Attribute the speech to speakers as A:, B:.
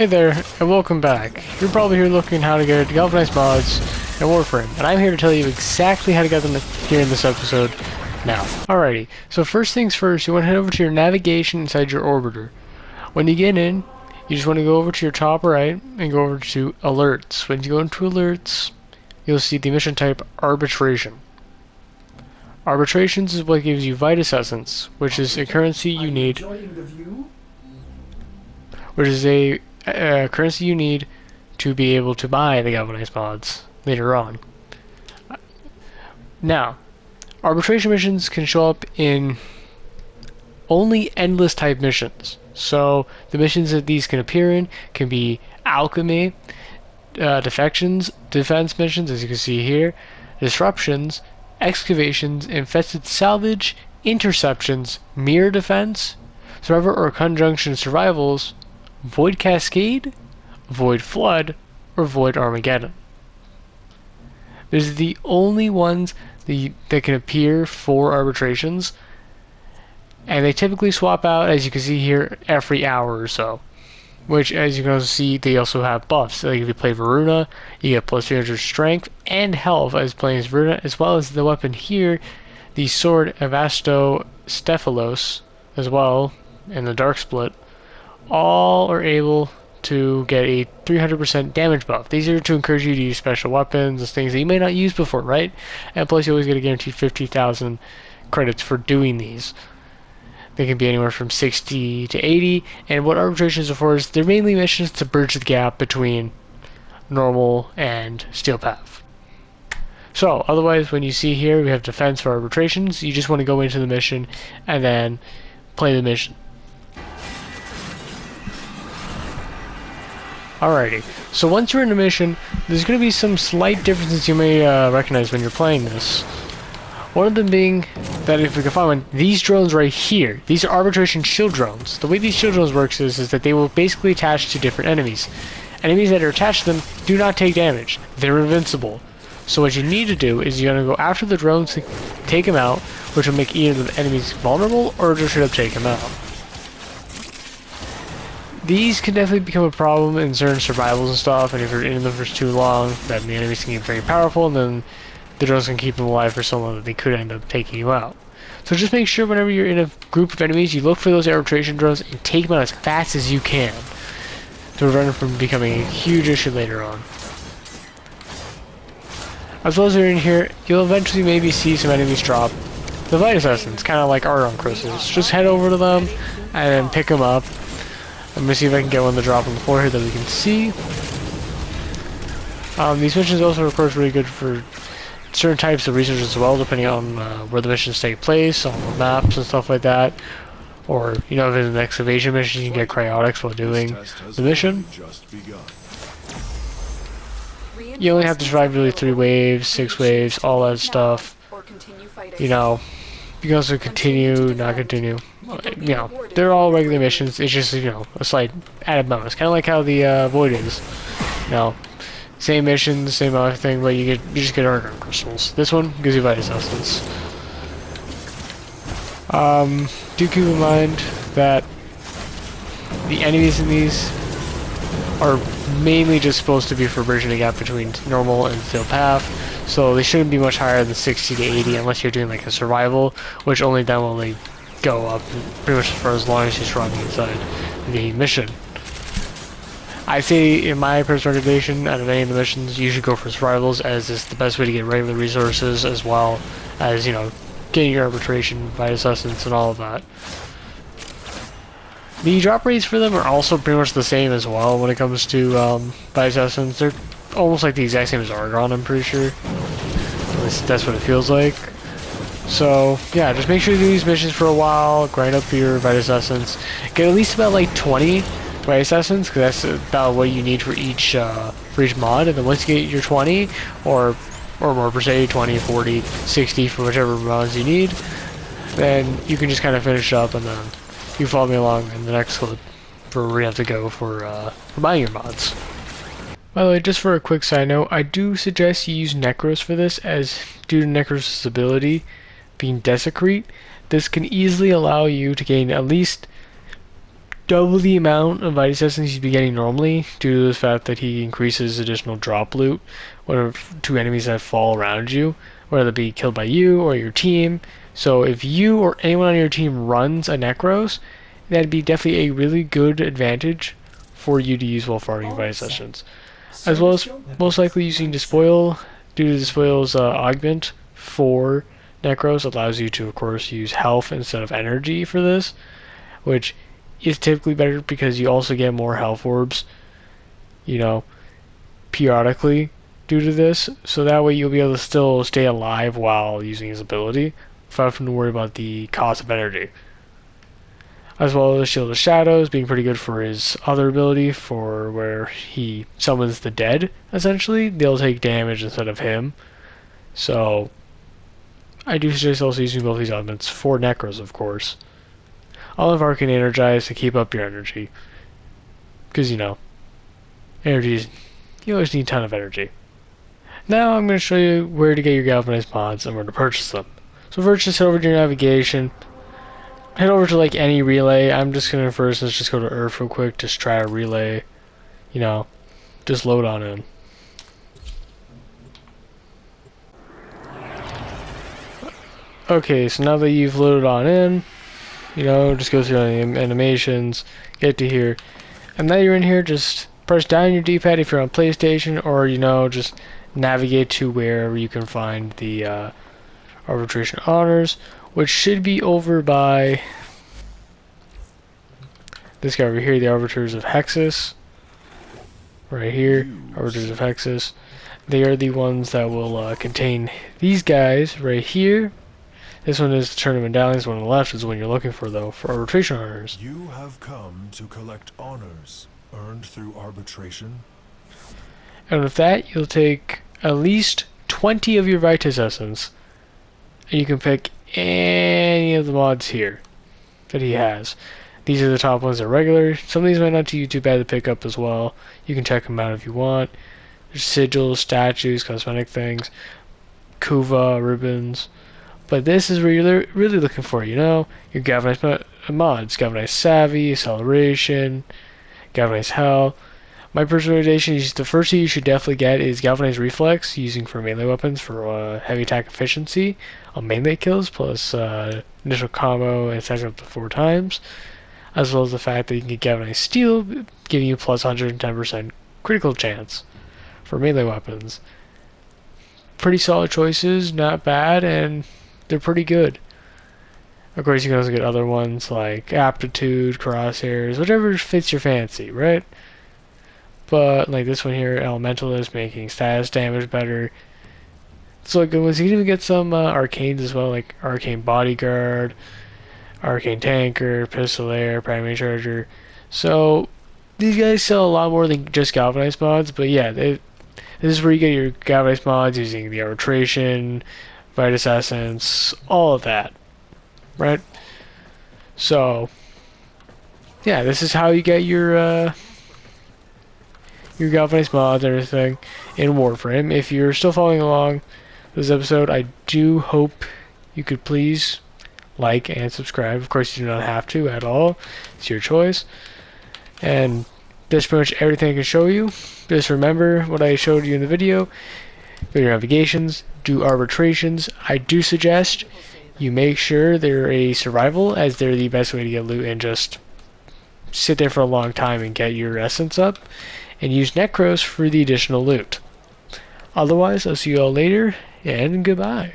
A: Hey there, and welcome back. You're probably here looking how to get Galvanize mods in Warframe, and I'm here to tell you exactly how to get them here in this episode now. Alrighty, so first things first, you want to head over to your navigation inside your orbiter. When you get in, you just want to go over to your top right and go over to alerts. When you go into alerts, you'll see the mission type Arbitration. Arbitrations is what gives you Vitus Essence, which is a currency you need. Which is a currency you need to be able to buy the Galvanize mods later on. Now, arbitration missions can show up in only endless type missions. So the missions that these can appear in can be alchemy, defections, defense missions, as you can see here, disruptions, excavations, infested salvage, interceptions, mirror defense, survivor or conjunction survivals, void cascade, void flood, or void Armageddon. These are the only ones that can appear for arbitrations, and they typically swap out, as you can see here, every hour or so. Which, as you can also see, they also have buffs. Like if you play Varuna, you get plus 300 strength and health as playing as Varuna, as well as the weapon here, the sword Avasto Stephalos, as well, and the Dark Split. All are able to get a 300% damage buff. These are to encourage you to use special weapons and things that you may not use before, right? And plus you always get a guaranteed 50,000 credits for doing these. They can be anywhere from 60 to 80, and what arbitrations are for is they're mainly missions to bridge the gap between normal and steel path. So otherwise, when you see here we have defense for arbitrations, you just want to go into the mission and then play the mission. Alrighty, so once you're in a mission, there's going to be some slight differences you may recognize when you're playing this. One of them being that if we can find one, these drones right here, these are arbitration shield drones. The way these shield drones works is that they will basically attach to different enemies. Enemies that are attached to them do not take damage. They're invincible. So what you need to do is you're going to go after the drones to take them out, which will make either the enemies vulnerable or just straight up take them out. These can definitely become a problem in certain survivals and stuff, and if you're in them for too long, then the enemies can get very powerful, and then the drones can keep them alive for so long that they could end up taking you out. So just make sure whenever you're in a group of enemies, you look for those arbitration drones and take them out as fast as you can to prevent them from becoming a huge issue later on. As well as you're in here, you'll eventually maybe see some enemies drop the Vitus Essence, kind of like Argon crystals. Just head over to them and then pick them up. I'm going to see if I can get one to drop on the floor here that we can see. These missions also, of course, really good for certain types of research as well, depending on where the missions take place, on the maps and stuff like that. Or, you know, if it's an excavation mission, you can get cryotics while doing the mission. You only have to survive really 3 waves, 6 waves, all that stuff. You know, you can also continue, not continue. You know, they're all regular missions. It's just, you know, a slight added bonus. Kind of like how the Void is. You know, same missions, same everything, but you just get Argon crystals. This one gives you Vitus Essence. Do keep in mind that the enemies in these are mainly just supposed to be for bridging the gap between normal and steel path, so they shouldn't be much higher than 60 to 80 unless you're doing like a survival, which only then will they go up pretty much for as long as you're surviving inside the mission. I say, in my personal recommendation, out of any of the missions, you should go for survivals, as it's the best way to get regular resources, as well as, you know, getting your arbitration, Vitus Essence, and all of that. The drop rates for them are also pretty much the same as well when it comes to Vitus Essence. They're almost like the exact same as Argon, I'm pretty sure. At least that's what it feels like. So, yeah, just make sure you do these missions for a while, grind up your Vitus Essence, get at least about like 20 Vitus Essence, because that's about what you need for each mod, and then once you get your 20, or more per se, 20, 40, 60 for whichever mods you need, then you can just kind of finish up, and then you follow me along in the next clip for where you have to go for buying your mods. By the way, just for a quick side note, I do suggest you use Necros for this, as due to Necros' ability being Desecrate, this can easily allow you to gain at least double the amount of Vitus Essence you'd be getting normally due to the fact that he increases additional drop loot to enemies that fall around you, whether it be killed by you or your team. So if you or anyone on your team runs a Necros, that'd be definitely a really good advantage for you to use while farming Vitus Sessions. As well as most likely using Despoil, due to Despoil's augment for Necros allows you to, of course, use health instead of energy for this, which is typically better because you also get more health orbs, you know, periodically due to this. So that way you'll be able to still stay alive while using his ability without having to worry about the cost of energy. As well as Shield of Shadows being pretty good for his other ability for where he summons the dead, essentially. They'll take damage instead of him. So I do suggest also using both these elements for Necros, of course. I'll have Arcane Energize to keep up your energy. Because, you know, you always need a ton of energy. Now I'm going to show you where to get your Galvanize mods and where to purchase them. So first, just head over to your navigation. Head over to like any relay. I'm just going to first, let's just go to Earth real quick. Just try a relay. You know, just load on in. Okay, so now that you've loaded on in, you know, just go through the animations, get to here, and now you're in here, just press down your D-pad if you're on PlayStation, or, you know, just navigate to where you can find the Arbitration Honors, which should be over by this guy over here, the Arbiters of Hexus. Right here, Arbiters of Hexus. They are the ones that will contain these guys right here. This one is the Tournament Medallion. This one on the left is the one you're looking for, though, for Arbitration Honors.
B: You have come to collect honors earned through arbitration.
A: And with that, you'll take at least 20 of your Vitus Essence, and you can pick any of the mods here that he has. These are the top ones that are regular. Some of these might not be too bad to pick up as well. You can check them out if you want. There's sigils, statues, cosmetic things, Kuva, ribbons. But this is where you're really looking for, you know, your Galvanize mods. Galvanize Savvy, Acceleration, Galvanize Hell. My personal recommendation is the first two you should definitely get is Galvanize Reflex, using for melee weapons for heavy attack efficiency on melee kills, plus initial combo and attacks up to 4 times. As well as the fact that you can get Galvanize Steel, giving you plus 110% critical chance for melee weapons. Pretty solid choices, not bad, and they're pretty good. Of course, you can also get other ones like Aptitude, Crosshairs, whatever fits your fancy, right? But like this one here, Elementalist, making status damage better. So good ones. You can even get some arcanes as well, like Arcane Bodyguard, Arcane Tanker, Pistolaire, Primary Charger. So these guys sell a lot more than just Galvanize mods, but yeah, this is where you get your Galvanize mods using the Arbitration, Vitus Essence, all of that, right? So yeah, this is how you get your Galvanize mods and everything in Warframe. If you're still following along this episode, I do hope you could please like and subscribe. Of course, you do not have to at all. It's your choice. And that's pretty much everything I can show you. Just remember what I showed you in the video. Go to your navigations, do arbitrations. I do suggest you make sure they're a survival, as they're the best way to get loot, and just sit there for a long time and get your essence up, and use Necros for the additional loot. Otherwise, I'll see you all later, and goodbye.